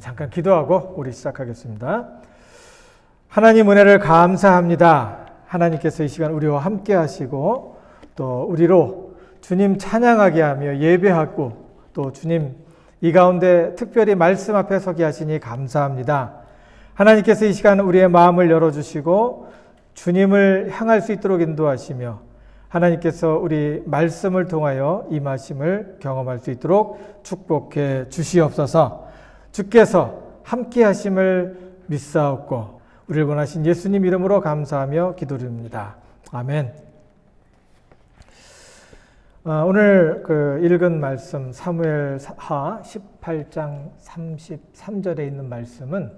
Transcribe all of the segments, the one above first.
잠깐 기도하고 우리 시작하겠습니다. 하나님 은혜를 감사합니다. 하나님께서 이 시간 우리와 함께 하시고 또 우리로 주님 찬양하게 하며 예배하고 또 주님 이 가운데 특별히 말씀 앞에 서게 하시니 감사합니다. 하나님께서 이 시간 우리의 마음을 열어주시고 주님을 향할 수 있도록 인도하시며 하나님께서 우리 말씀을 통하여 임하심을 경험할 수 있도록 축복해 주시옵소서. 주께서 함께 하심을 믿사옵고 우리를 원하신 예수님 이름으로 감사하며 기도드립니다. 아멘. 오늘 읽은 말씀 사무엘하 18장 33절에 있는 말씀은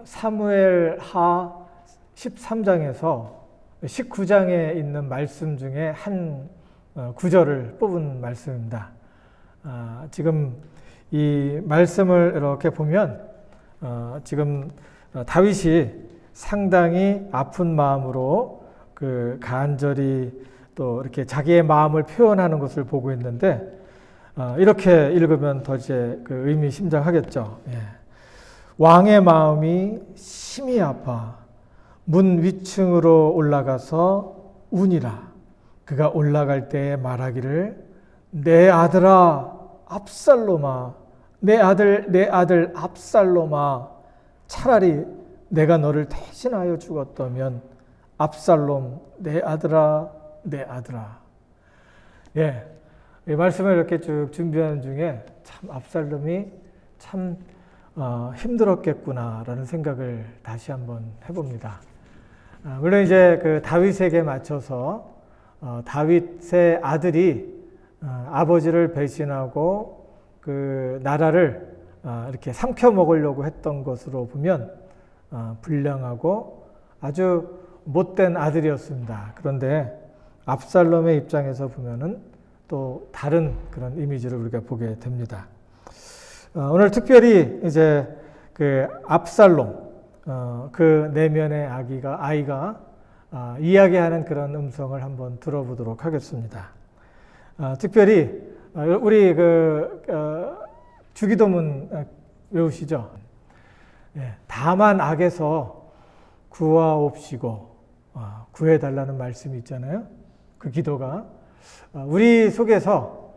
사무엘하 13장에서 19장에 있는 말씀 중에 한 구절을 뽑은 말씀입니다. 지금 이 말씀을 이렇게 보면 지금 다윗이 상당히 아픈 마음으로 간절히 또 이렇게 자기의 마음을 표현하는 것을 보고 있는데 이렇게 읽으면 더 이제 의미심장하겠죠. 예. 왕의 마음이 심히 아파 문 위층으로 올라가서 우니라. 그가 올라갈 때에 말하기를 내 아들아 압살롬아, 내 아들 압살롬아, 차라리 내가 너를 대신하여 죽었다면 압살롬 내 아들아 내 아들아. 예, 이 말씀을 이렇게 쭉 준비하는 중에 참 압살롬이 참 힘들었겠구나라는 생각을 다시 한번 해봅니다. 물론 이제 다윗에게 맞춰서 다윗의 아들이 아버지를 배신하고 나라를 이렇게 삼켜 먹으려고 했던 것으로 보면 불량하고 아주 못된 아들이었습니다. 그런데 압살롬의 입장에서 보면은 또 다른 그런 이미지를 우리가 보게 됩니다. 오늘 특별히 이제 압살롬 그 내면의 아이가 이야기하는 그런 음성을 한번 들어보도록 하겠습니다. 특별히 우리 주기도문 외우시죠? 예, 다만 악에서 구하옵시고 구해달라는 말씀이 있잖아요. 그 기도가 우리 속에서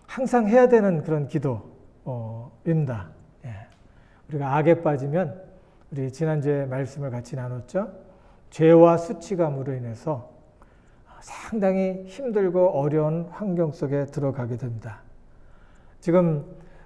항상 해야 되는 그런 기도입니다. 예. 우리가 악에 빠지면 우리 지난주에 말씀을 같이 나눴죠. 죄와 수치감으로 인해서 상당히 힘들고 어려운 환경 속에 들어가게 됩니다. 지금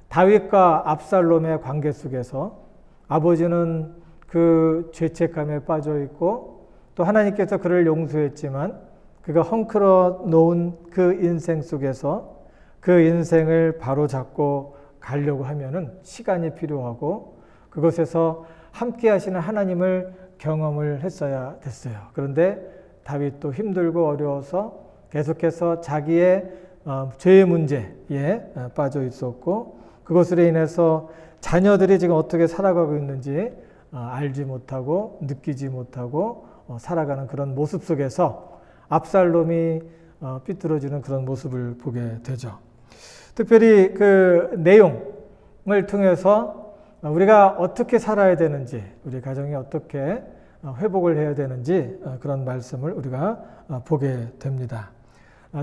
다윗과 압살롬의 관계 속에서 아버지는 그 죄책감에 빠져 있고 또 하나님께서 그를 용서했지만 그가 헝클어 놓은 그 인생 속에서 그 인생을 바로잡고 가려고 하면은 시간이 필요하고 그곳에서 함께 하시는 하나님을 경험을 했어야 됐어요. 그런데 다윗도 힘들고 어려워서 계속해서 자기의 죄의 문제에 빠져 있었고 그것으로 인해서 자녀들이 지금 어떻게 살아가고 있는지 알지 못하고 느끼지 못하고 살아가는 그런 모습 속에서 압살롬이 삐뚤어지는 그런 모습을 보게 되죠. 특별히 그 내용을 통해서 우리가 어떻게 살아야 되는지, 우리 가정이 어떻게 회복을 해야 되는지 그런 말씀을 우리가 보게 됩니다.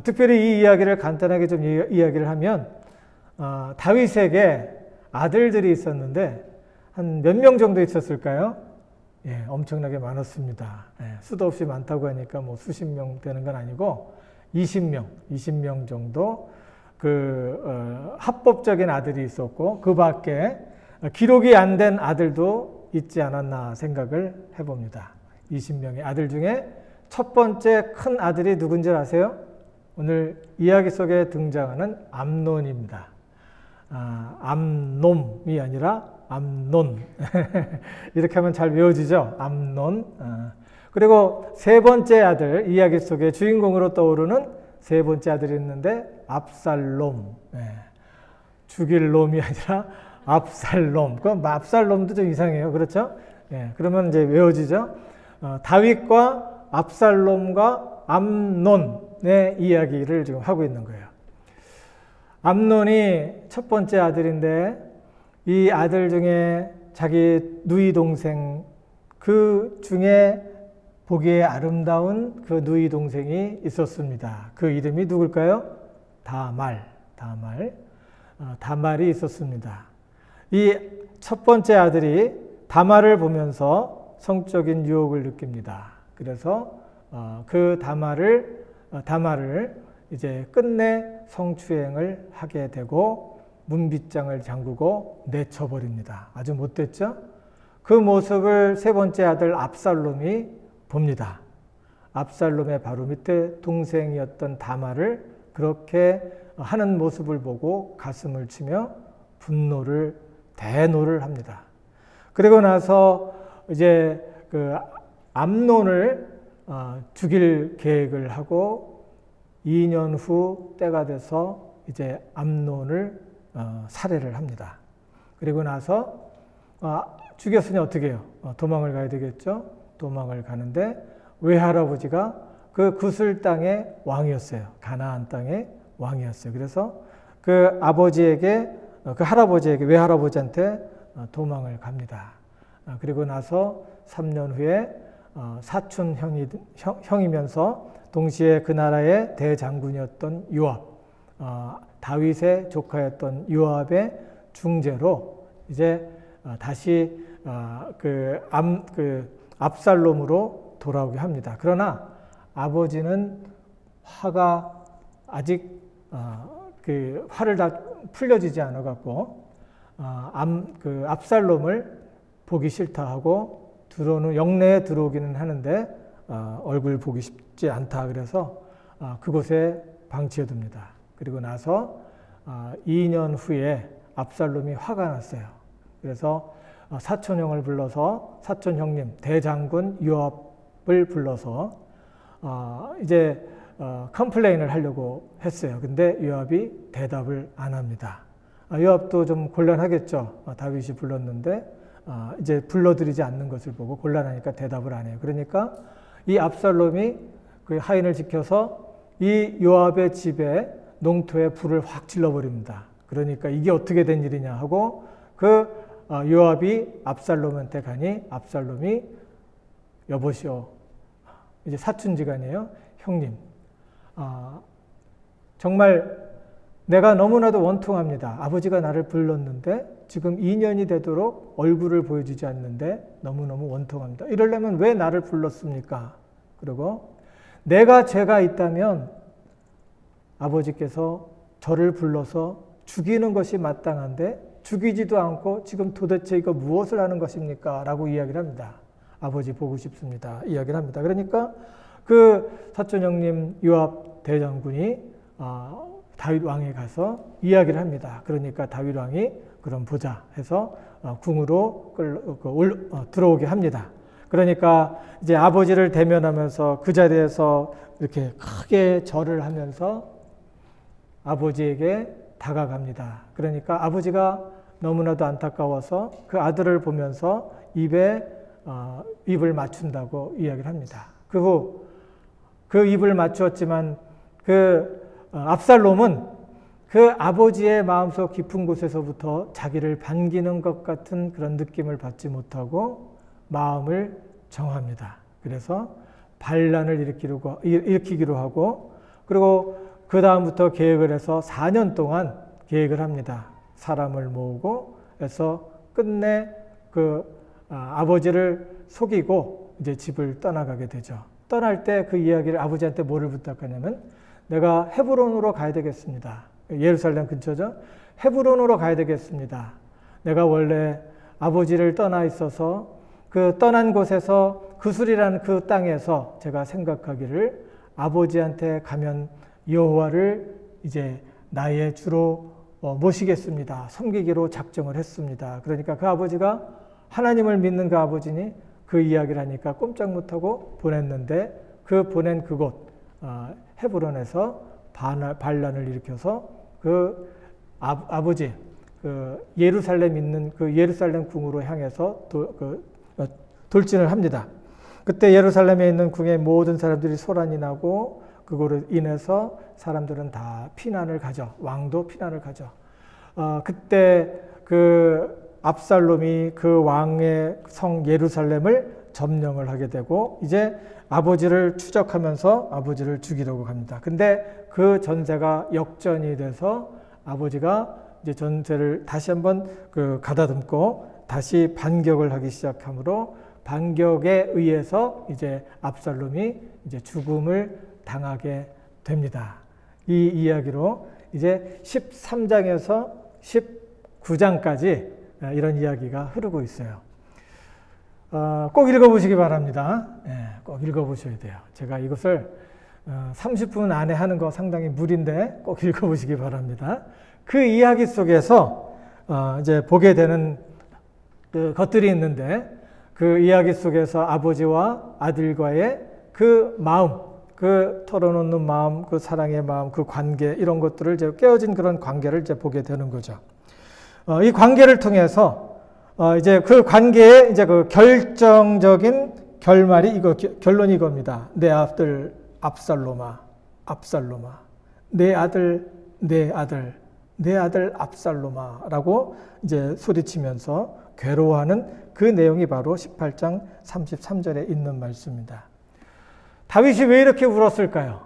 특별히 이 이야기를 간단하게 좀 이야기를 하면 다윗에게 아들들이 있었는데 한 몇 명 정도 있었을까요? 예, 엄청나게 많았습니다. 예, 수도 없이 많다고 하니까 뭐 수십 명 되는 건 아니고 20명 정도 합법적인 아들이 있었고 그 밖에 기록이 안 된 아들도 있지 않았나 생각을 해봅니다. 20명의 아들 중에 첫 번째 큰 아들이 누군지 아세요? 오늘 이야기 속에 등장하는 암논입니다. 암놈이 아니라 암논. 이렇게 하면 잘 외워지죠? 암논. 그리고 세 번째 아들, 이야기 속에 주인공으로 떠오르는 세 번째 아들이 있는데 압살롬. 죽일 놈이 아니라 압살롬. 그 압살롬도 좀 이상해요. 그렇죠? 예, 그러면 이제 외워지죠? 다윗과 압살롬과 암논의 이야기를 지금 하고 있는 거예요. 암논이 첫 번째 아들인데 이 아들 중에 자기 누이 동생 그 중에 보기에 아름다운 그 누이 동생이 있었습니다. 그 이름이 누굴까요? 다말이 있었습니다. 이 첫 번째 아들이 다말을 보면서 성적인 유혹을 느낍니다. 그래서 그 다말을 이제 끝내 성추행을 하게 되고 문빗장을 잠그고 내쳐버립니다. 아주 못됐죠? 그 모습을 세 번째 아들 압살롬이 봅니다. 압살롬의 바로 밑에 동생이었던 다말을 그렇게 하는 모습을 보고 가슴을 치며 대노를 합니다. 그리고 나서 이제 그 암논을 죽일 계획을 하고 2년 후 때가 돼서 이제 암논을 살해를 합니다. 그리고 나서 죽였으니 어떻게 해요? 도망을 가야 되겠죠? 도망을 가는데 외할아버지가 그 구슬 땅의 왕이었어요. 가나안 땅의 왕이었어요. 그래서 그 외할아버지한테 도망을 갑니다. 그리고 나서 3년 후에 사촌 형이면서 동시에 그 나라의 대장군이었던 요압, 다윗의 조카였던 요압의 중재로 이제 다시 압살롬으로 돌아오게 합니다. 그러나 아버지는 화가 아직 화를 다 풀려지지 않아 갖고 압살롬을 보기 싫다 하고 영내에 들어오기는 하는데 얼굴 보기 쉽지 않다 그래서 그곳에 방치해 둡니다. 그리고 나서 2년 후에 압살롬이 화가 났어요. 그래서 사촌 형님 대장군 요압을 불러서 이제 컴플레인을 하려고 했어요. 근데 요압이 대답을 안 합니다. 요압도 좀 곤란하겠죠. 다윗이 불렀는데 이제 불러들이지 않는 것을 보고 곤란하니까 대답을 안 해요. 그러니까 이 압살롬이 그 하인을 지켜서 이 요압의 집에 농토에 불을 확 질러버립니다. 그러니까 이게 어떻게 된 일이냐 하고 요압이 압살롬한테 가니 압살롬이 여보시오. 이제 사촌지간이에요. 형님. 정말 내가 너무나도 원통합니다. 아버지가 나를 불렀는데 지금 2년이 되도록 얼굴을 보여주지 않는데 너무너무 원통합니다. 이러려면 왜 나를 불렀습니까? 그리고 내가 죄가 있다면 아버지께서 저를 불러서 죽이는 것이 마땅한데 죽이지도 않고 지금 도대체 이거 무엇을 하는 것입니까? 라고 이야기를 합니다. 아버지 보고 싶습니다. 이야기를 합니다. 그러니까 그 사촌 형님 요압 대장군이 다윗 왕에 가서 이야기를 합니다. 그러니까 다윗 왕이 그럼 보자 해서 궁으로 들어오게 합니다. 그러니까 이제 아버지를 대면하면서 그 자리에서 이렇게 크게 절을 하면서 아버지에게 다가갑니다. 그러니까 아버지가 너무나도 안타까워서 그 아들을 보면서 입을 맞춘다고 이야기를 합니다. 그 후 그 입을 맞추었지만 압살롬은 그 아버지의 마음속 깊은 곳에서부터 자기를 반기는 것 같은 그런 느낌을 받지 못하고 마음을 정합니다. 그래서 반란을 일으키기로 하고 그리고 그 다음부터 계획을 해서 4년 동안 계획을 합니다. 사람을 모으고 해서 끝내 아버지를 속이고 이제 집을 떠나가게 되죠. 떠날 때 그 이야기를 아버지한테 뭐를 부탁하냐면 내가 헤브론으로 가야 되겠습니다. 예루살렘 근처죠. 헤브론으로 가야 되겠습니다. 내가 원래 아버지를 떠나 있어서 그 떠난 곳에서 그술이라는 그 땅에서 제가 생각하기를 아버지한테 가면 여호와를 이제 나의 주로 모시겠습니다. 섬기기로 작정을 했습니다. 그러니까 그 아버지가 하나님을 믿는 그 아버지니 그 이야기를 하니까 꼼짝 못하고 보냈는데 그 보낸 그곳 헤브론에서 반란을 일으켜서 그 아버지 예루살렘 있는 그 예루살렘 궁으로 향해서 돌진을 합니다. 그때 예루살렘에 있는 궁의 모든 사람들이 소란이 나고 그거로 인해서 사람들은 다 피난을 가죠. 왕도 피난을 가죠. 그때 그 압살롬이 그 왕의 성 예루살렘을 점령을 하게 되고 이제 아버지를 추적하면서 아버지를 죽이려고 합니다. 근데 그 전세가 역전이 돼서 아버지가 이제 전세를 다시 한번 가다듬고 다시 반격을 하기 시작하므로 반격에 의해서 이제 압살롬이 이제 죽음을 당하게 됩니다. 이 이야기로 이제 13장에서 19장까지 이런 이야기가 흐르고 있어요. 꼭 읽어보시기 바랍니다. 꼭 읽어보셔야 돼요. 제가 이것을 30분 안에 하는 거 상당히 무리인데 꼭 읽어보시기 바랍니다. 그 이야기 속에서 이제 보게 되는 것들이 있는데 그 이야기 속에서 아버지와 아들과의 그 마음, 그 털어놓는 마음, 그 사랑의 마음, 그 관계 이런 것들을 이제 깨어진 그런 관계를 이제 보게 되는 거죠. 이 관계를 통해서 이제 그 관계의 이제 그 결정적인 결말이 결론이 이겁니다. 내 아들 압살롬아, 압살롬아, 내 아들, 내 아들, 내 아들 압살롬아라고 이제 소리치면서 괴로워하는 그 내용이 바로 18장 33절에 있는 말씀입니다. 다윗이 왜 이렇게 울었을까요?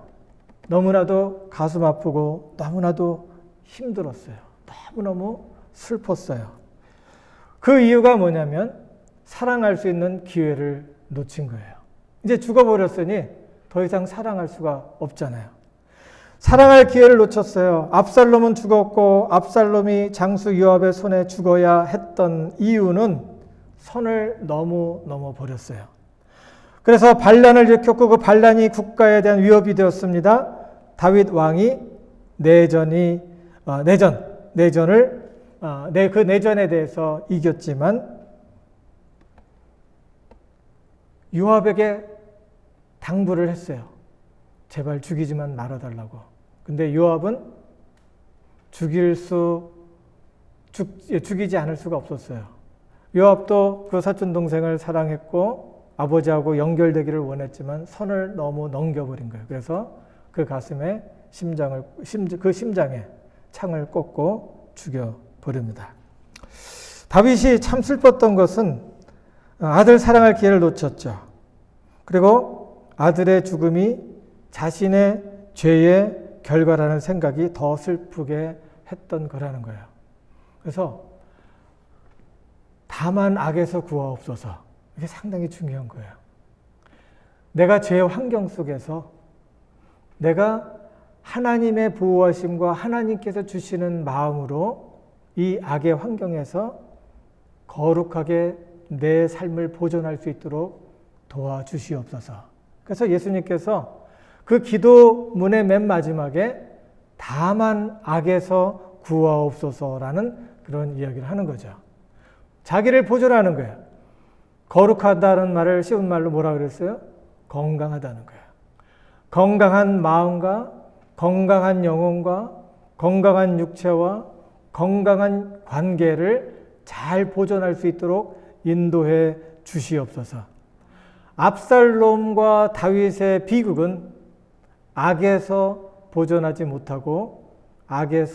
너무나도 가슴 아프고 너무나도 힘들었어요. 너무너무 슬펐어요. 그 이유가 뭐냐면 사랑할 수 있는 기회를 놓친 거예요. 이제 죽어버렸으니 더 이상 사랑할 수가 없잖아요. 사랑할 기회를 놓쳤어요. 압살롬은 죽었고 압살롬이 장수 요압의 손에 죽어야 했던 이유는 선을 넘어 버렸어요. 그래서 반란을 일으켰고 그 반란이 국가에 대한 위협이 되었습니다. 다윗 왕이 그 내전에 대해서 이겼지만 요압에게 당부를 했어요. 제발 죽이지만 말아달라고. 근데 요압은 죽이지 않을 수가 없었어요. 요압도 그 사촌 동생을 사랑했고 아버지하고 연결되기를 원했지만 선을 너무 넘겨버린 거예요. 그래서 그 가슴에 그 심장에 창을 꽂고 죽여버립니다. 다윗이 참 슬펐던 것은 아들 사랑할 기회를 놓쳤죠. 그리고 아들의 죽음이 자신의 죄의 결과라는 생각이 더 슬프게 했던 거라는 거예요. 그래서 다만 악에서 구하옵소서. 이게 상당히 중요한 거예요. 내가 죄의 환경 속에서 내가 하나님의 보호하심과 하나님께서 주시는 마음으로 이 악의 환경에서 거룩하게 내 삶을 보존할 수 있도록 도와주시옵소서. 그래서 예수님께서 그 기도문의 맨 마지막에 다만 악에서 구하옵소서라는 그런 이야기를 하는 거죠. 자기를 보존하는 거예요. 거룩하다는 말을 쉬운 말로 뭐라 그랬어요? 건강하다는 거예요. 건강한 마음과 건강한 영혼과 건강한 육체와 건강한 관계를 잘 보존할 수 있도록 인도해 주시옵소서. 압살롬과 다윗의 비극은 악에서 보존하지 못하고 악의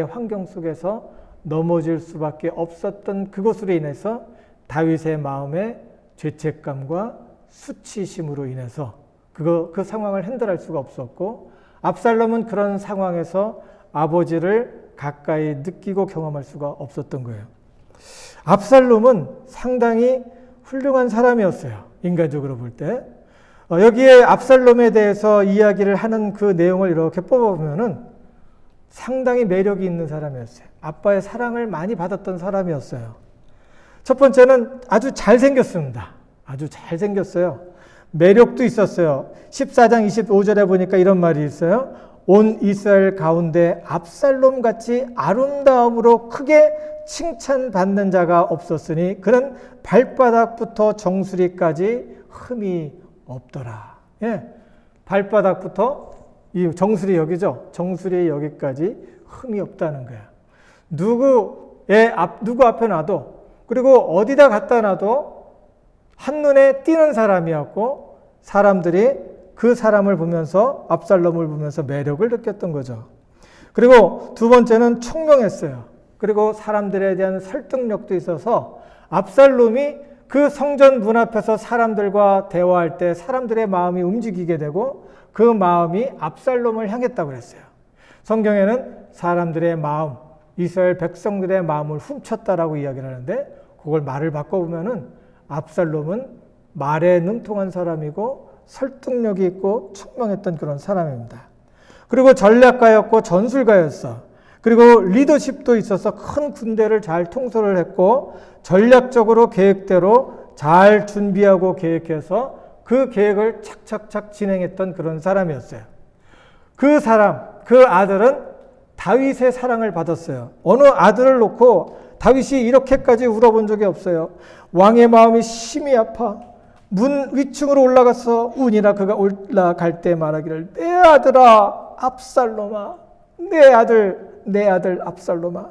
환경 속에서 넘어질 수밖에 없었던 그것으로 인해서 다윗의 마음의 죄책감과 수치심으로 인해서 그 상황을 핸들할 수가 없었고 압살롬은 그런 상황에서 아버지를 가까이 느끼고 경험할 수가 없었던 거예요. 압살롬은 상당히 훌륭한 사람이었어요. 인간적으로 볼 때. 여기에 압살롬에 대해서 이야기를 하는 그 내용을 이렇게 뽑아보면은 상당히 매력이 있는 사람이었어요. 아빠의 사랑을 많이 받았던 사람이었어요. 첫 번째는 아주 잘생겼습니다. 아주 잘생겼어요. 매력도 있었어요. 14장 25절에 보니까 이런 말이 있어요. 온 이스라엘 가운데 압살롬 같이 아름다움으로 크게 칭찬받는 자가 없었으니 그는 발바닥부터 정수리까지 흠이 없더라. 예, 발바닥부터 이 정수리 여기죠. 정수리 여기까지 흠이 없다는 거야. 누구 앞에 놔도 그리고 어디다 갖다 놔도 한눈에 띄는 사람이었고 사람들이 그 사람을 보면서 압살롬을 보면서 매력을 느꼈던 거죠. 그리고 두 번째는 총명했어요. 그리고 사람들에 대한 설득력도 있어서 압살롬이 그 성전 문 앞에서 사람들과 대화할 때 사람들의 마음이 움직이게 되고 그 마음이 압살롬을 향했다고 그랬어요. 성경에는 사람들의 마음, 이스라엘 백성들의 마음을 훔쳤다라고 이야기를 하는데 그걸 말을 바꿔보면은 압살롬은 말에 능통한 사람이고 설득력이 있고 총명했던 그런 사람입니다. 그리고 전략가였고 전술가였어. 그리고 리더십도 있어서 큰 군대를 잘 통솔을 했고 전략적으로 계획대로 잘 준비하고 계획해서 그 계획을 착착착 진행했던 그런 사람이었어요. 그 사람, 그 아들은 다윗의 사랑을 받았어요. 어느 아들을 놓고 다윗이 이렇게까지 울어본 적이 없어요. 왕의 마음이 심히 아파 문 위층으로 올라가서 운이라 그가 올라갈 때 말하기를 내 아들아 압살롬아 내 아들 압살롬아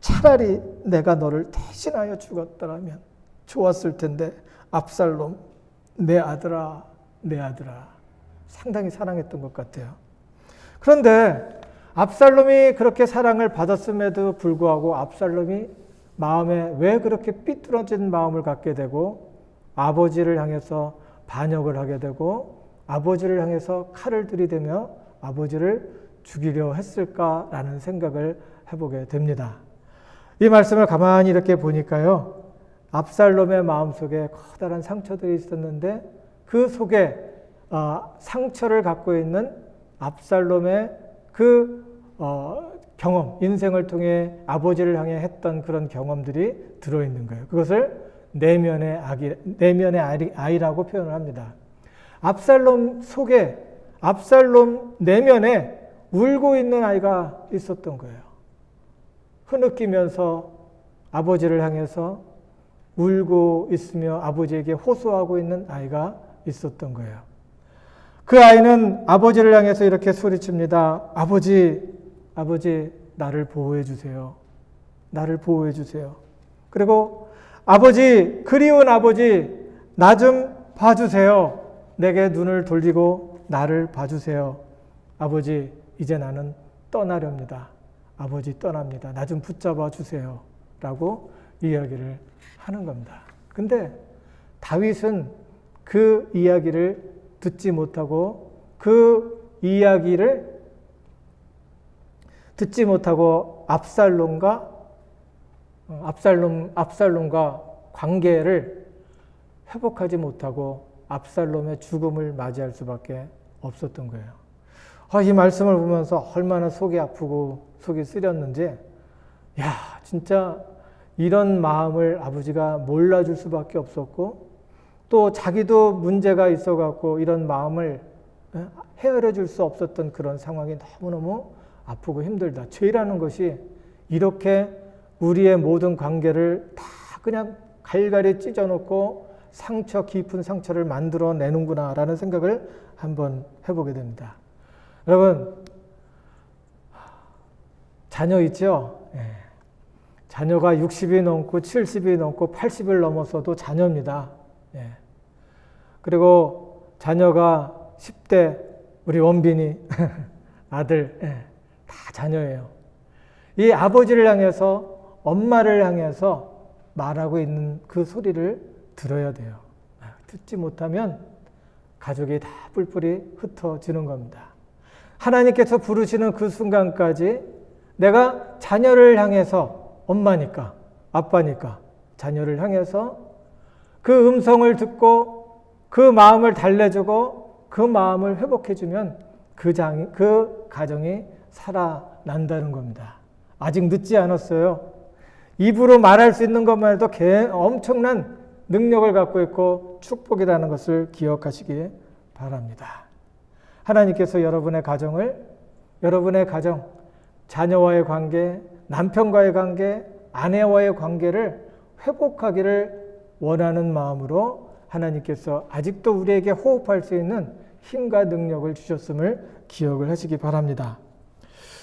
차라리 내가 너를 대신하여 죽었더라면 좋았을 텐데 압살롬 내 아들아 상당히 사랑했던 것 같아요. 그런데 압살롬이 그렇게 사랑을 받았음에도 불구하고 압살롬이 마음에 왜 그렇게 삐뚤어진 마음을 갖게 되고 아버지를 향해서 반역을 하게 되고 아버지를 향해서 칼을 들이대며 아버지를 죽이려 했을까라는 생각을 해보게 됩니다. 이 말씀을 가만히 이렇게 보니까요. 압살롬의 마음속에 커다란 상처들이 있었는데 그 속에 상처를 갖고 있는 압살롬의 그 경험, 인생을 통해 아버지를 향해 했던 그런 경험들이 들어있는 거예요. 그것을 내면의 아이라고 표현을 합니다. 압살롬 속에, 압살롬 내면에 울고 있는 아이가 있었던 거예요. 흐느끼면서 아버지를 향해서 울고 있으며 아버지에게 호소하고 있는 아이가 있었던 거예요. 그 아이는 아버지를 향해서 이렇게 소리칩니다. 아버지, 나를 보호해 주세요. 나를 보호해 주세요. 그리고 아버지, 그리운 아버지, 나 좀 봐주세요. 내게 눈을 돌리고 나를 봐주세요. 아버지, 이제 나는 떠나렵니다. 아버지 떠납니다. 나 좀 붙잡아 주세요. 라고 이야기를 하는 겁니다. 근데 다윗은 그 이야기를 듣지 못하고 그 이야기를 듣지 못하고 압살롬과 관계를 회복하지 못하고 압살롬의 죽음을 맞이할 수밖에 없었던 거예요. 이 말씀을 보면서 얼마나 속이 아프고 속이 쓰렸는지, 야, 진짜 이런 마음을 아버지가 몰라줄 수밖에 없었고, 또 자기도 문제가 있어갖고 이런 마음을 헤아려 줄 수 없었던 그런 상황이 너무너무 아프고 힘들다. 죄라는 것이 이렇게 우리의 모든 관계를 다 그냥 갈갈이 찢어놓고 깊은 상처를 만들어내는구나 라는 생각을 한번 해보게 됩니다. 여러분, 자녀 있죠? 자녀가 60이 넘고 70이 넘고 80을 넘어서도 자녀입니다. 그리고 자녀가 10대, 우리 원빈이 아들, 다 자녀예요. 이 아버지를 향해서, 엄마를 향해서 말하고 있는 그 소리를 들어야 돼요. 듣지 못하면 가족이 다 뿔뿔이 흩어지는 겁니다. 하나님께서 부르시는 그 순간까지 내가 자녀를 향해서, 엄마니까, 아빠니까 자녀를 향해서 그 음성을 듣고 그 마음을 달래주고 그 마음을 회복해주면 그 가정이 살아난다는 겁니다. 아직 늦지 않았어요. 입으로 말할 수 있는 것만 해도 엄청난 능력을 갖고 있고 축복이라는 것을 기억하시기 바랍니다. 하나님께서 여러분의 가정, 자녀와의 관계, 남편과의 관계, 아내와의 관계를 회복하기를 원하는 마음으로 하나님께서 아직도 우리에게 호흡할 수 있는 힘과 능력을 주셨음을 기억을 하시기 바랍니다.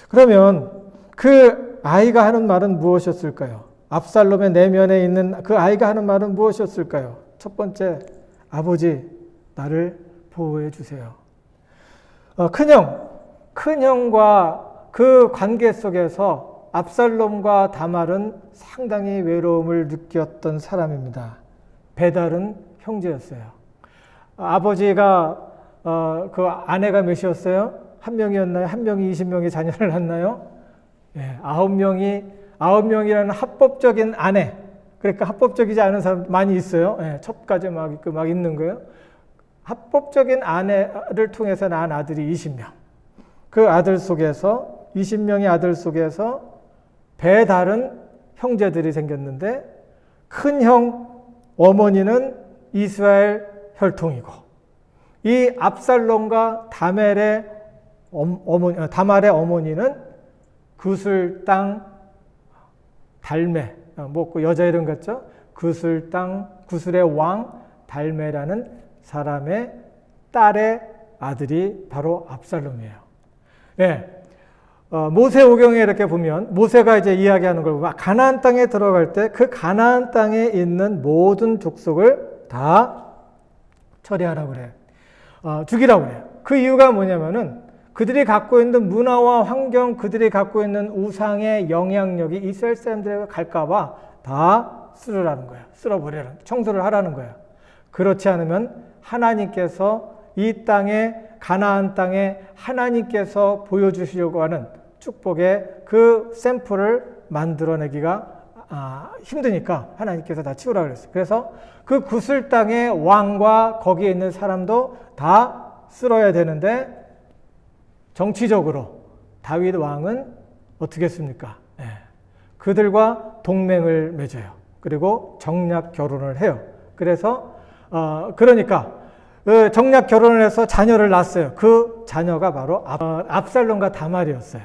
그러면 그 아이가 하는 말은 무엇이었을까요? 압살롬의 내면에 있는 그 아이가 하는 말은 무엇이었을까요? 첫 번째, 아버지, 나를 보호해 주세요. 큰형과 그 관계 속에서 압살롬과 다말은 상당히 외로움을 느꼈던 사람입니다. 배달은 형제였어요. 아버지가 그 아내가 몇이었어요? 한 명이었나요? 한 명이 20명의 자녀를 낳나요? 예, 9명이라는 합법적인 아내. 그러니까 합법적이지 않은 사람 많이 있어요. 예, 첩까지 막 있는 거예요. 합법적인 아내를 통해서 낳은 아들이 20명. 그 아들 속에서 20명의 아들 속에서 배다른 형제들이 생겼는데 큰 형 어머니는 이스라엘 혈통이고 이 압살롬과 다말의 어머니는 구슬 땅 달메, 뭐 여자 이름 같죠? 구슬 땅 구슬의 왕 달메라는 사람의 딸의 아들이 바로 압살롬이에요. 예. 모세오경에 이렇게 보면 모세가 이제 이야기하는 걸 보면 가나안 땅에 들어갈 때 그 가나안 땅에 있는 모든 족속을 다 처리하라고 그래요. 죽이라고 그래요. 그 이유가 뭐냐면은 그들이 갖고 있는 문화와 환경, 그들이 갖고 있는 우상의 영향력이 이스라엘 사람들에게 갈까봐 다 쓸으라는 거예요. 쓸어버리라는, 청소를 하라는 거예요. 그렇지 않으면 하나님께서 이 땅에, 가나안 땅에 하나님께서 보여주시려고 하는 축복의 그 샘플을 만들어내기가 힘드니까 하나님께서 다 치우라고 그랬어요. 그래서 그 구슬 땅의 왕과 거기에 있는 사람도 다 쓸어야 되는데 정치적으로 다윗 왕은 어떻게 했습니까? 예. 그들과 동맹을 맺어요. 그리고 정략 결혼을 해요. 그래서 그러니까 정략 결혼을 해서 자녀를 낳았어요. 그 자녀가 바로 압살롬과 다말이었어요.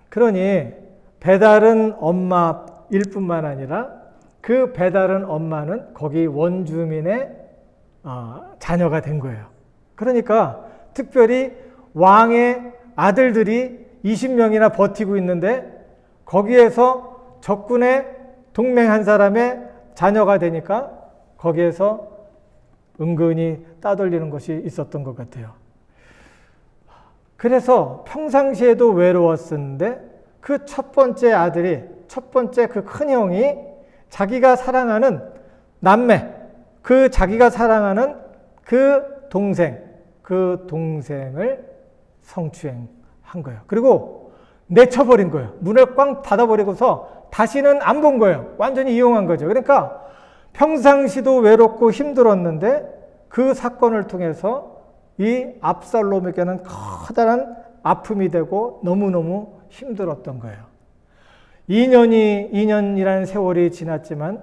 그러니 배다른 엄마일 뿐만 아니라 그 배다른 엄마는 거기 원주민의 자녀가 된 거예요. 그러니까 특별히 왕의 아들들이 20명이나 버티고 있는데 거기에서 적군의 동맹한 사람의 자녀가 되니까 거기에서 은근히 따돌리는 것이 있었던 것 같아요. 그래서 평상시에도 외로웠었는데 그 첫 번째 아들이, 첫 번째 그 큰 형이 자기가 사랑하는 남매, 그 자기가 사랑하는 그 동생을 성추행한 거예요. 그리고 내쳐버린 거예요. 문을 꽝 닫아버리고서 다시는 안 본 거예요. 완전히 이용한 거죠. 그러니까 평상시도 외롭고 힘들었는데 그 사건을 통해서 이 압살롬에게는 커다란 아픔이 되고 너무너무 힘들었던 거예요. 2년이라는 세월이 지났지만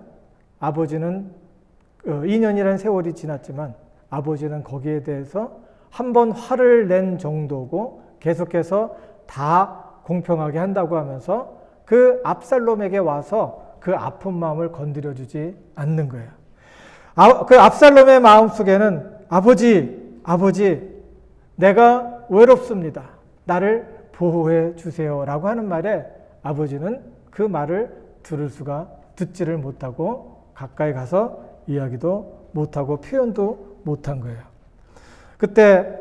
아버지는 거기에 대해서 한번 화를 낸 정도고 계속해서 다 공평하게 한다고 하면서 그 압살롬에게 와서 그 아픈 마음을 건드려주지 않는 거예요. 그 압살롬의 마음속에는 아버지, 내가 외롭습니다. 나를 보호해 주세요. 라고 하는 말에 아버지는 그 말을 듣지를 못하고 가까이 가서 이야기도 못하고 표현도 못한 거예요. 그때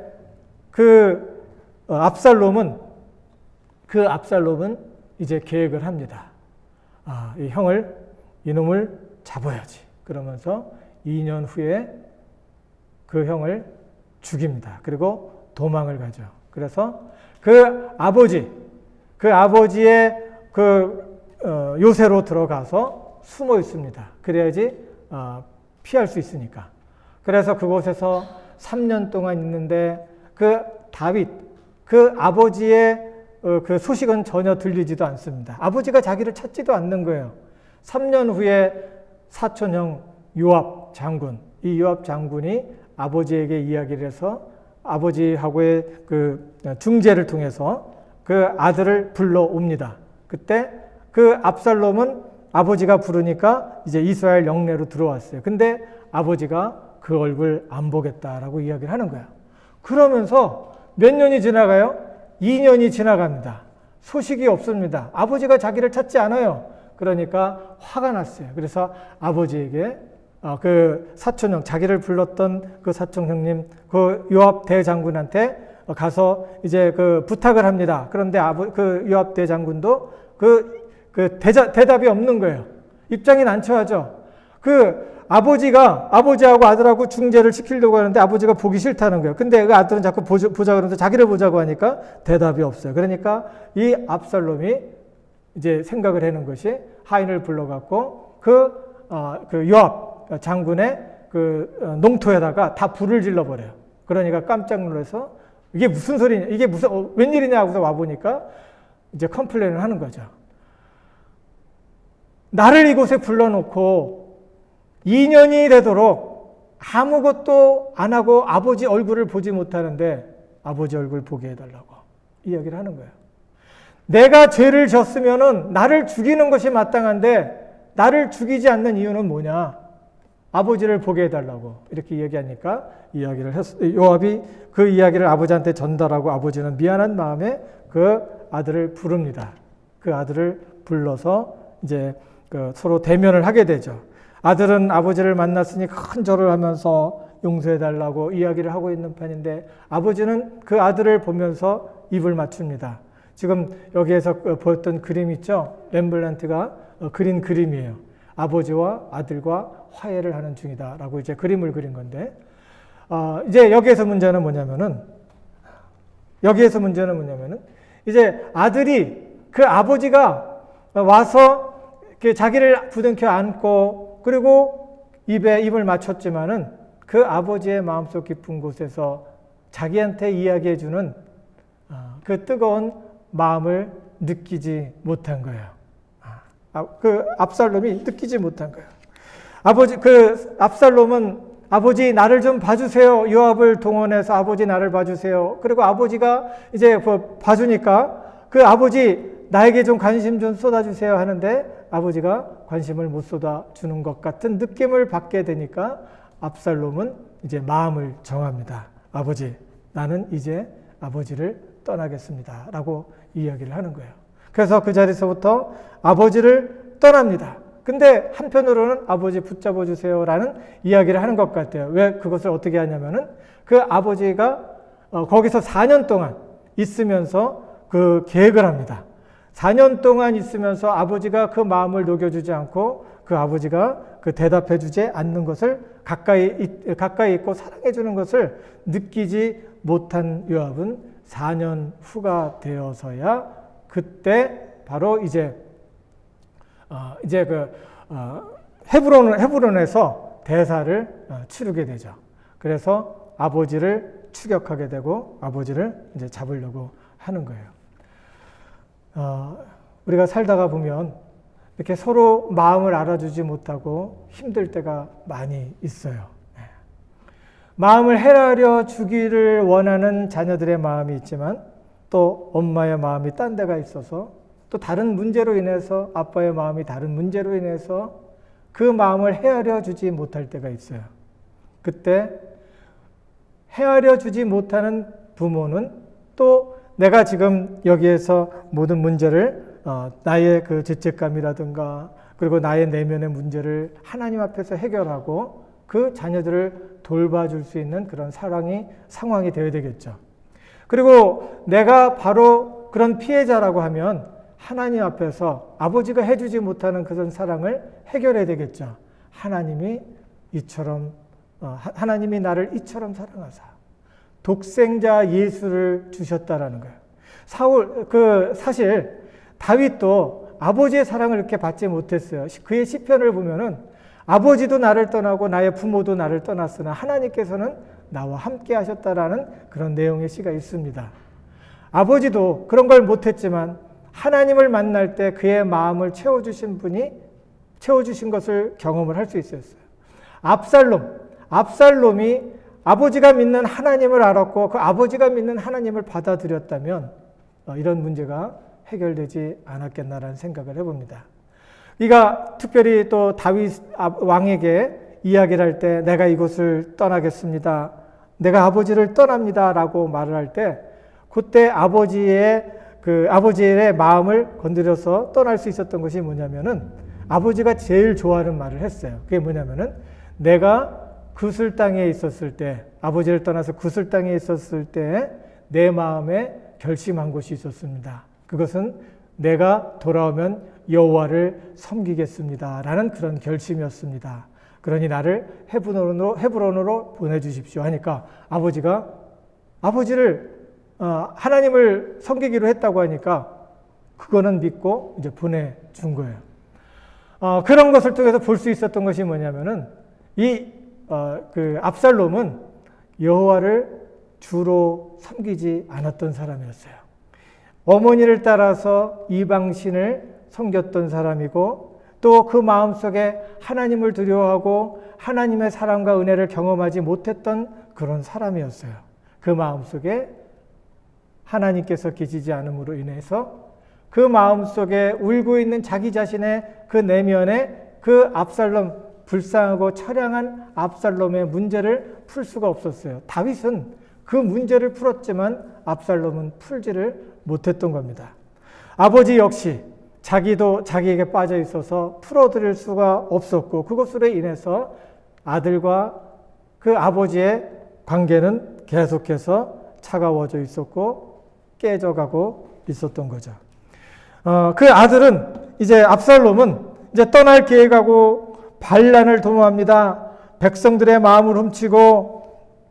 그 압살롬은 이제 계획을 합니다. 이놈을 잡아야지. 그러면서 2년 후에 그 형을 죽입니다. 그리고 도망을 가죠. 그래서 그 아버지의 요새로 들어가서 숨어 있습니다. 그래야지 피할 수 있으니까. 그래서 그곳에서 3년 동안 있는데 그 다윗, 그 아버지의 그 소식은 전혀 들리지도 않습니다. 아버지가 자기를 찾지도 않는 거예요. 3년 후에 사촌형 요압 장군이 아버지에게 이야기를 해서 아버지하고의 그 중재를 통해서 그 아들을 불러옵니다. 그때 그 압살롬은 아버지가 부르니까 이제 이스라엘 영내로 들어왔어요. 근데 아버지가 그 얼굴 안 보겠다라고 이야기를 하는 거야. 그러면서 몇 년이 지나가요? 2년이 지나갑니다. 소식이 없습니다. 아버지가 자기를 찾지 않아요. 그러니까 화가 났어요. 그래서 아버지에게 그 사촌형, 자기를 불렀던 그 사촌형님, 그 요압 대장군한테 가서 이제 그 부탁을 합니다. 그런데 그 요압 대장군도 그 대답이 없는 거예요. 입장이 난처하죠. 아버지하고 아들하고 중재를 시키려고 하는데 아버지가 보기 싫다는 거예요. 근데 그 아들은 자꾸 보자 그러면서 자기를 보자고 하니까 대답이 없어요. 그러니까 이 압살롬이 이제 생각을 해는 것이 하인을 불러갖고 요압 장군의 농토에다가 다 불을 질러버려요. 그러니까 깜짝 놀라서 이게 무슨 소리냐, 이게 웬일이냐 하고서 와보니까 이제 컴플레인을 하는 거죠. 나를 이곳에 불러놓고 2년이 되도록 아무것도 안 하고 아버지 얼굴을 보지 못하는데 아버지 얼굴 보게 해달라고 이야기를 하는 거예요. 내가 죄를 졌으면은 나를 죽이는 것이 마땅한데 나를 죽이지 않는 이유는 뭐냐? 아버지를 보게 해달라고 이렇게 얘기하니까 요압이 그 이야기를 아버지한테 전달하고 아버지는 미안한 마음에 그 아들을 부릅니다. 그 아들을 불러서 이제 서로 대면을 하게 되죠. 아들은 아버지를 만났으니 큰 절을 하면서 용서해달라고 이야기를 하고 있는 편인데 아버지는 그 아들을 보면서 입을 맞춥니다. 지금 여기에서 보였던 그림 있죠? 렘블란트가 그린 그림이에요. 아버지와 아들과 화해를 하는 중이다라고 이제 그림을 그린 건데 이제 여기에서 문제는 뭐냐면은 이제 아들이 그 아버지가 와서 자기를 부둥켜 안고 그리고 입을 맞췄지만은 그 아버지의 마음속 깊은 곳에서 자기한테 이야기해주는 그 뜨거운 마음을 느끼지 못한 거예요. 그 압살롬이 느끼지 못한 거예요. 압살롬은 아버지 나를 좀 봐주세요. 요압을 동원해서 아버지 나를 봐주세요. 그리고 아버지가 이제 봐주니까 그 아버지 나에게 좀 관심 좀 쏟아주세요 하는데 아버지가 관심을 못 쏟아주는 것 같은 느낌을 받게 되니까 압살롬은 이제 마음을 정합니다. 아버지, 나는 이제 아버지를 떠나겠습니다. 라고 이야기를 하는 거예요. 그래서 그 자리에서부터 아버지를 떠납니다. 근데 한편으로는 아버지 붙잡아 주세요 라는 이야기를 하는 것 같아요. 왜 그것을 어떻게 하냐면은 그 아버지가 거기서 4년 동안 있으면서 그 계획을 합니다. 4년 동안 있으면서 아버지가 그 마음을 녹여주지 않고 그 아버지가 그 대답해주지 않는 것을 가까이 있고 사랑해주는 것을 느끼지 못한 요압은 4년 후가 되어서야 그때 바로 헤브론에서 대사를 치르게 되죠. 그래서 아버지를 추격하게 되고 아버지를 이제 잡으려고 하는 거예요. 우리가 살다가 보면 이렇게 서로 마음을 알아주지 못하고 힘들 때가 많이 있어요. 마음을 헤아려 주기를 원하는 자녀들의 마음이 있지만 또 엄마의 마음이 딴 데가 있어서 또 다른 문제로 인해서 아빠의 마음이 다른 문제로 인해서 그 마음을 헤아려 주지 못할 때가 있어요. 그때 헤아려 주지 못하는 부모는 또 내가 지금 여기에서 모든 문제를 나의 그 죄책감이라든가 그리고 나의 내면의 문제를 하나님 앞에서 해결하고 그 자녀들을 돌봐줄 수 있는 그런 상황이 되어야 되겠죠. 그리고 내가 바로 그런 피해자라고 하면 하나님 앞에서 아버지가 해주지 못하는 그런 사랑을 해결해야 되겠죠. 하나님이 나를 이처럼 사랑하사 독생자 예수를 주셨다라는 거예요. 사실 다윗도 아버지의 사랑을 이렇게 받지 못했어요. 그의 시편을 보면은 아버지도 나를 떠나고 나의 부모도 나를 떠났으나 하나님께서는 나와 함께 하셨다라는 그런 내용의 시가 있습니다. 아버지도 그런 걸 못했지만 하나님을 만날 때 그의 마음을 채워주신 것을 경험을 할 수 있었어요. 압살롬이 아버지가 믿는 하나님을 알았고 그 아버지가 믿는 하나님을 받아들였다면 이런 문제가 해결되지 않았겠나라는 생각을 해봅니다. 이가 특별히 또 다윗 왕에게 이야기를 할 때 내가 이곳을 떠나겠습니다. 내가 아버지를 떠납니다. 라고 말을 할 때 그때 아버지의 마음을 건드려서 떠날 수 있었던 것이 뭐냐면은 아버지가 제일 좋아하는 말을 했어요. 그게 뭐냐면은 내가 구슬 땅에 있었을 때 아버지를 떠나서 구슬 땅에 있었을 때 내 마음에 결심한 것이 있었습니다. 그것은 내가 돌아오면 여호와를 섬기겠습니다 라는 그런 결심이었습니다. 그러니 나를 헤브론으로 보내주십시오 하니까 아버지가 아버지를 하나님을 섬기기로 했다고 하니까 그거는 믿고 이제 보내준 거예요. 그런 것을 통해서 볼 수 있었던 것이 뭐냐면은 그 압살롬은 여호와를 주로 섬기지 않았던 사람이었어요. 어머니를 따라서 이방신을 섬겼던 사람이고 또 그 마음속에 하나님을 두려워하고 하나님의 사랑과 은혜를 경험하지 못했던 그런 사람이었어요. 그 마음속에 하나님께서 계시지 않음으로 인해서 그 마음속에 울고 있는 자기 자신의 그 내면에 그 압살롬, 불쌍하고 처량한 압살롬의 문제를 풀 수가 없었어요. 다윗은 그 문제를 풀었지만 압살롬은 풀지를 못했던 겁니다. 아버지 역시 자기도 자기에게 빠져 있어서 풀어드릴 수가 없었고 그것으로 인해서 아들과 그 아버지의 관계는 계속해서 차가워져 있었고 깨져가고 있었던 거죠. 그 아들은 이제 압살롬은 이제 떠날 계획하고 반란을 도모합니다. 백성들의 마음을 훔치고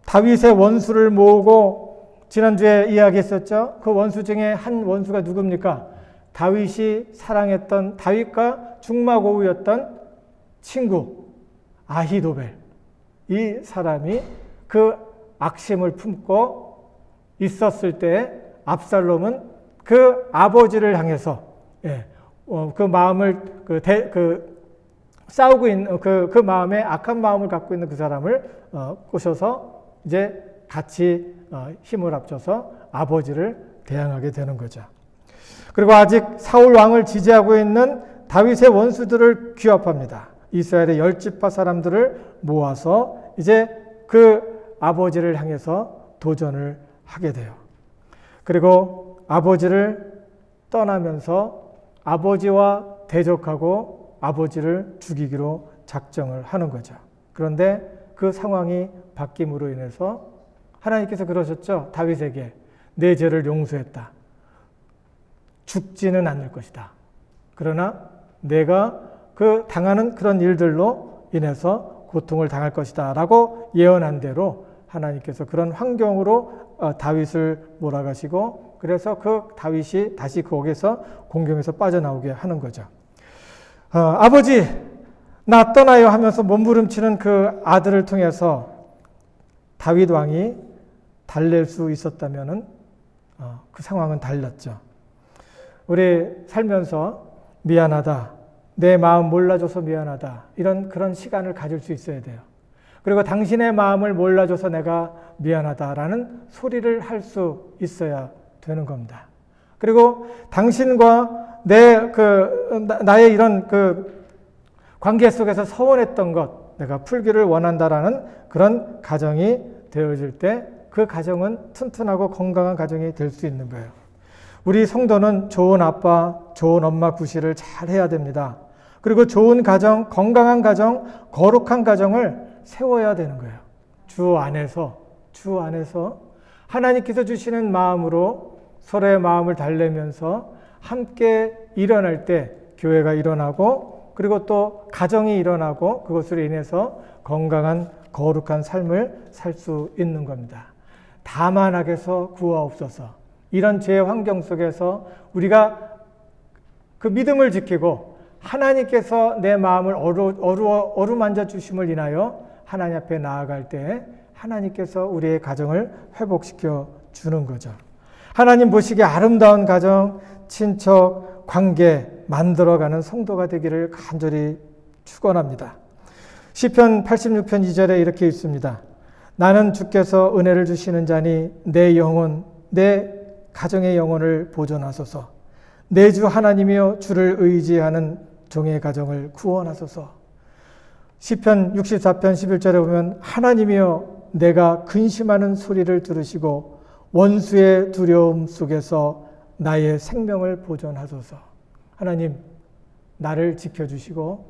다윗의 원수를 모으고 지난주에 이야기했었죠. 그 원수 중에 한 원수가 누굽니까? 다윗이 사랑했던 다윗과 중마고우였던 친구 아히도벨. 이 사람이 그 악심을 품고 있었을 때 압살롬은 그 아버지를 향해서 그 마음을 싸우고 있는 그 마음에 악한 마음을 갖고 있는 그 사람을 꼬셔서 이제 같이 힘을 합쳐서 아버지를 대항하게 되는 거죠. 그리고 아직 사울 왕을 지지하고 있는 다윗의 원수들을 규합합니다. 이스라엘의 10지파 사람들을 모아서 이제 그 아버지를 향해서 도전을 하게 돼요. 그리고 아버지를 떠나면서 아버지와 대적하고 아버지를 죽이기로 작정을 하는 거죠. 그런데 그 상황이 바뀜으로 인해서 하나님께서 그러셨죠. 다윗에게 내 죄를 용서했다. 죽지는 않을 것이다. 그러나 내가 그 당하는 그런 일들로 인해서 고통을 당할 것이다 라고 예언한 대로 하나님께서 그런 환경으로 다윗을 몰아가시고 그래서 그 다윗이 다시 거기서 공경에서 빠져나오게 하는 거죠. 아버지 나 떠나요 하면서 몸부림치는 그 아들을 통해서 다윗 왕이 달랠 수 있었다면은 그 상황은 달랐죠. 우리 살면서 미안하다, 내 마음 몰라줘서 미안하다 이런 그런 시간을 가질 수 있어야 돼요. 그리고 당신의 마음을 몰라줘서 내가 미안하다라는 소리를 할 수 있어야 되는 겁니다. 그리고 당신과 나의 이런 그 관계 속에서 서운했던 것, 내가 풀기를 원한다라는 그런 가정이 되어질 때 그 가정은 튼튼하고 건강한 가정이 될 수 있는 거예요. 우리 성도는 좋은 아빠, 좋은 엄마 구실을 잘 해야 됩니다. 그리고 좋은 가정, 건강한 가정, 거룩한 가정을 세워야 되는 거예요. 주 안에서 하나님께서 주시는 마음으로 서로의 마음을 달래면서 함께 일어날 때 교회가 일어나고 그리고 또 가정이 일어나고 그것으로 인해서 건강한 거룩한 삶을 살 수 있는 겁니다. 다만 악에서 구하옵소서. 이런 죄의 환경 속에서 우리가 그 믿음을 지키고 하나님께서 내 마음을 어루만져 주심을 인하여 하나님 앞에 나아갈 때 하나님께서 우리의 가정을 회복시켜 주는 거죠. 하나님 보시기에 아름다운 가정, 친척, 관계 만들어가는 성도가 되기를 간절히 축원합니다. 시편 86편 2절에 이렇게 있습니다. 나는 주께서 은혜를 주시는 자니 내 영혼, 내 가정의 영혼을 보존하소서. 내 주 하나님이여 주를 의지하는 종의 가정을 구원하소서. 시편 64편 11절에 보면 하나님이여 내가 근심하는 소리를 들으시고 원수의 두려움 속에서 나의 생명을 보존하소서. 하나님 나를 지켜주시고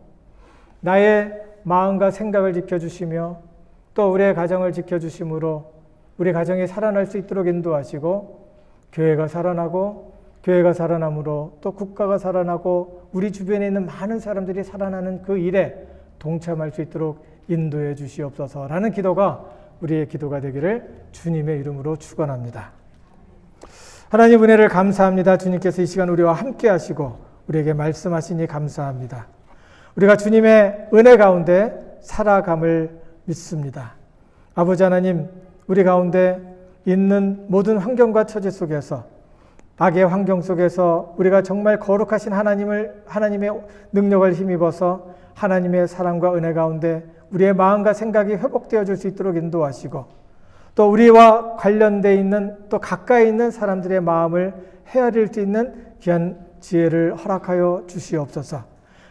나의 마음과 생각을 지켜주시며 또 우리의 가정을 지켜주심으로 우리 가정이 살아날 수 있도록 인도하시고 교회가 살아나고 교회가 살아남으로 또 국가가 살아나고 우리 주변에 있는 많은 사람들이 살아나는 그 일에 동참할 수 있도록 인도해 주시옵소서라는 기도가 우리의 기도가 되기를 주님의 이름으로 축원합니다. 하나님 은혜를 감사합니다. 주님께서 이 시간 우리와 함께 하시고 우리에게 말씀하시니 감사합니다. 우리가 주님의 은혜 가운데 살아감을 믿습니다. 아버지 하나님, 우리 가운데 있는 모든 환경과 처지 속에서, 악의 환경 속에서 우리가 정말 거룩하신 하나님의 능력을 힘입어서 하나님의 사랑과 은혜 가운데 우리의 마음과 생각이 회복되어 줄 수 있도록 인도하시고, 또 우리와 관련되어 있는 또 가까이 있는 사람들의 마음을 헤아릴 수 있는 귀한 지혜를 허락하여 주시옵소서.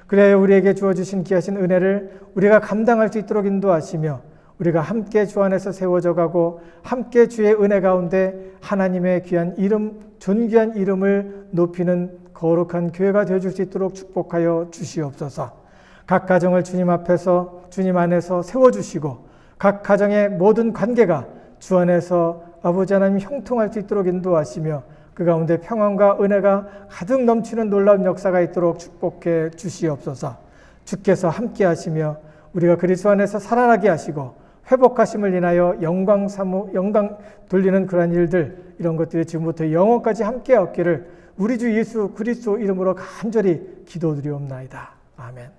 그래야 우리에게 주어주신 귀하신 은혜를 우리가 감당할 수 있도록 인도하시며, 우리가 함께 주 안에서 세워져 가고 함께 주의 은혜 가운데 하나님의 귀한 이름, 존귀한 이름을 높이는 거룩한 교회가 되어줄 수 있도록 축복하여 주시옵소서. 각 가정을 주님 앞에서 주님 안에서 세워주시고 각 가정의 모든 관계가 주 안에서 아버지 하나님 형통할 수 있도록 인도하시며 그 가운데 평안과 은혜가 가득 넘치는 놀라운 역사가 있도록 축복해 주시옵소서. 주께서 함께 하시며 우리가 그리스도 안에서 살아나게 하시고 회복하심을 인하여 영광 돌리는 그러한 일들, 이런 것들이 지금부터 영원까지 함께 얻기를 우리 주 예수 그리스도 이름으로 간절히 기도드리옵나이다. 아멘.